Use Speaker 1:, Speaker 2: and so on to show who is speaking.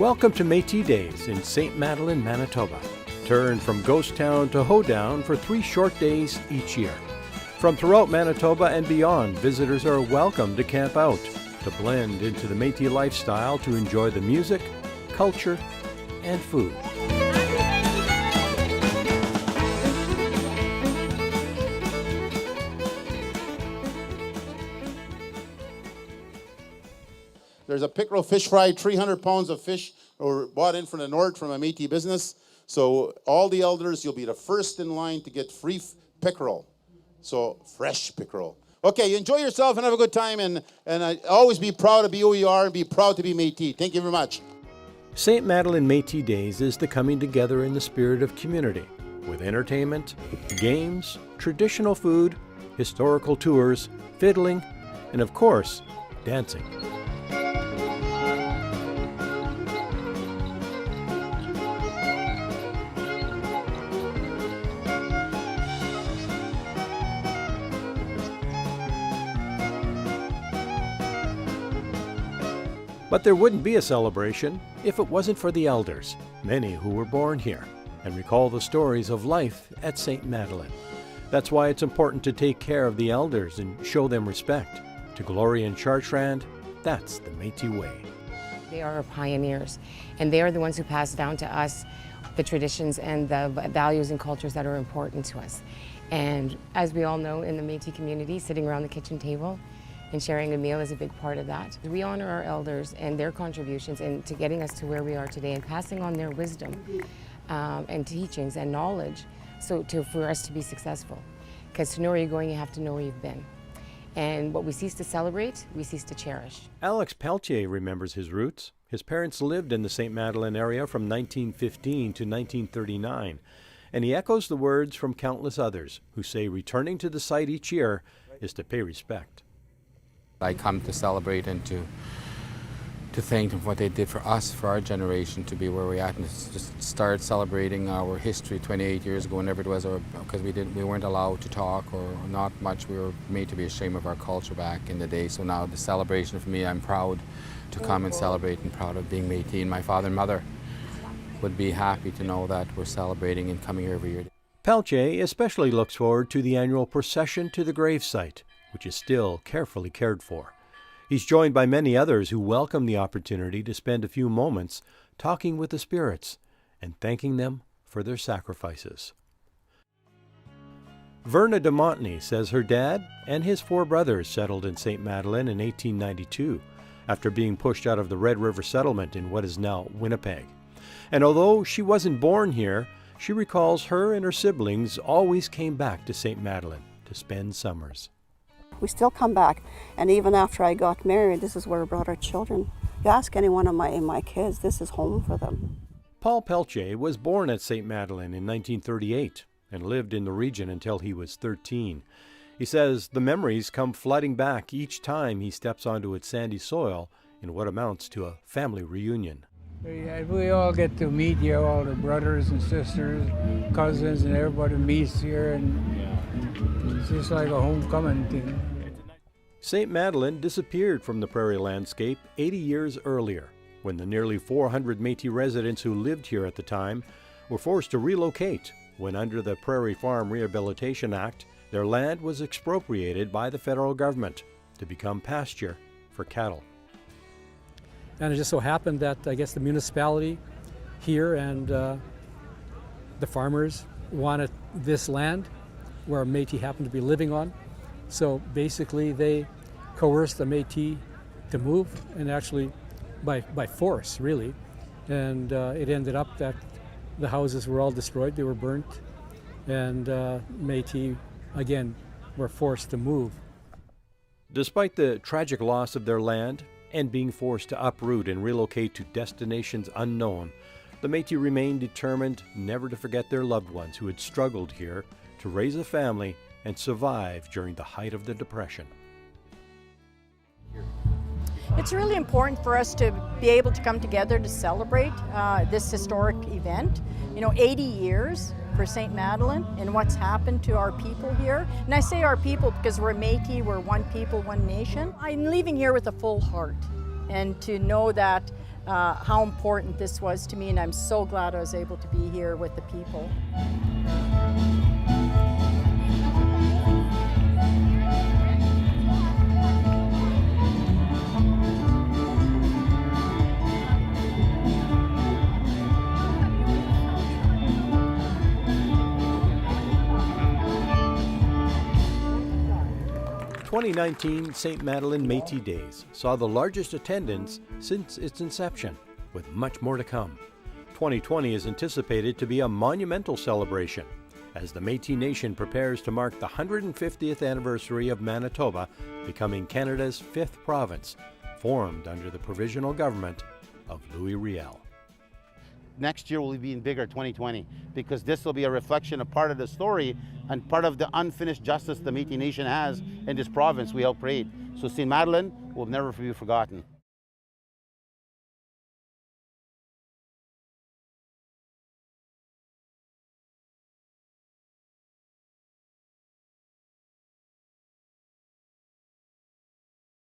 Speaker 1: Welcome to Metis Days in St. Madeleine, Manitoba. Turn from ghost town to hoedown for 3 short days each year. From throughout Manitoba and beyond, visitors are welcome to camp out, to blend into the Métis lifestyle, to enjoy the music, culture, and food.
Speaker 2: There's a pickerel fish fry, 300 pounds of fish were bought in from the north from a Métis business. So all the elders, you'll be the first in line to get free pickerel. So fresh pickerel. Okay, you enjoy yourself and have a good time, and always be proud to be who you are and be proud to be Métis. Thank you very much.
Speaker 1: St. Madeleine Métis Days is the coming together in the spirit of community, with entertainment, games, traditional food, historical tours, fiddling, and of course, dancing. But there wouldn't be a celebration if it wasn't for the elders, many who were born here, and recall the stories of life at St. Madeleine. That's why it's important to take care of the elders and show them respect. To glory in Chartrand, that's the Métis way.
Speaker 3: They are our pioneers, and they are the ones who pass down to us the traditions and the values and cultures that are important to us. And as we all know, in the Métis community, sitting around the kitchen table and sharing a meal is a big part of that. We honor our elders and their contributions to getting us to where we are today, and passing on their wisdom and teachings and knowledge for us to be successful. Because to know where you're going, you have to know where you've been. And what we cease to celebrate, we cease to cherish.
Speaker 1: Alex Peltier remembers his roots. His parents lived in the St. Madeleine area from 1915 to 1939. And he echoes the words from countless others who say returning to the site each year is to pay respect.
Speaker 4: I come to celebrate and to thank them for what they did for us, for our generation, to be where we're at, and just start celebrating our history 28 years ago, whenever it was, because we weren't allowed to talk or not much. We were made to be ashamed of our culture back in the day. So now the celebration for me, I'm proud to come and celebrate and proud of being Métis. And my father and mother would be happy to know that we're celebrating and coming here every year.
Speaker 1: Peltier especially looks forward to the annual procession to the gravesite, which is still carefully cared for. He's joined by many others who welcome the opportunity to spend a few moments talking with the spirits and thanking them for their sacrifices. Verna de Montney says her dad and his 4 brothers settled in St. Madeleine in 1892 after being pushed out of the Red River settlement in what is now Winnipeg. And although she wasn't born here, she recalls her and her siblings always came back to St. Madeleine to spend summers.
Speaker 5: We still come back, and even after I got married, this is where I brought our children. You ask any one of my kids, this is home for them.
Speaker 1: Paul Peltier was born at St. Madeleine in 1938 and lived in the region until he was 13. He says the memories come flooding back each time he steps onto its sandy soil in what amounts to a family reunion.
Speaker 6: We all get to meet here, all the brothers and sisters, cousins, and everybody meets here, and it's just like a homecoming thing.
Speaker 1: St. Madeleine disappeared from the prairie landscape 80 years earlier, when the nearly 400 Métis residents who lived here at the time were forced to relocate when, under the Prairie Farm Rehabilitation Act, their land was expropriated by the federal government to become pasture for cattle.
Speaker 7: And it just so happened that, I guess, the municipality here and the farmers wanted this land where Métis happened to be living on. So basically they coerced the Métis to move, and actually by force, really. And it ended up that the houses were all destroyed, they were burnt, and Métis, again, were forced to move.
Speaker 1: Despite the tragic loss of their land and being forced to uproot and relocate to destinations unknown, the Métis remained determined never to forget their loved ones who had struggled here to raise a family and survive during the height of the Depression.
Speaker 8: It's really important for us to be able to come together to celebrate this historic event. 80 years for St. Madeleine and what's happened to our people here. And I say our people because we're Métis, we're one people, one nation. I'm leaving here with a full heart, and to know that how important this was to me, and I'm so glad I was able to be here with the people.
Speaker 1: 2019 St. Madeleine Métis Days saw the largest attendance since its inception, with much more to come. 2020 is anticipated to be a monumental celebration as the Metis Nation prepares to mark the 150th anniversary of Manitoba becoming Canada's 5th province, formed under the provisional government of Louis Riel.
Speaker 2: Next year will be even bigger, 2020, because this will be a reflection of part of the story and part of the unfinished justice the Metis Nation has in this province we help create. So St. Madeleine will never be forgotten.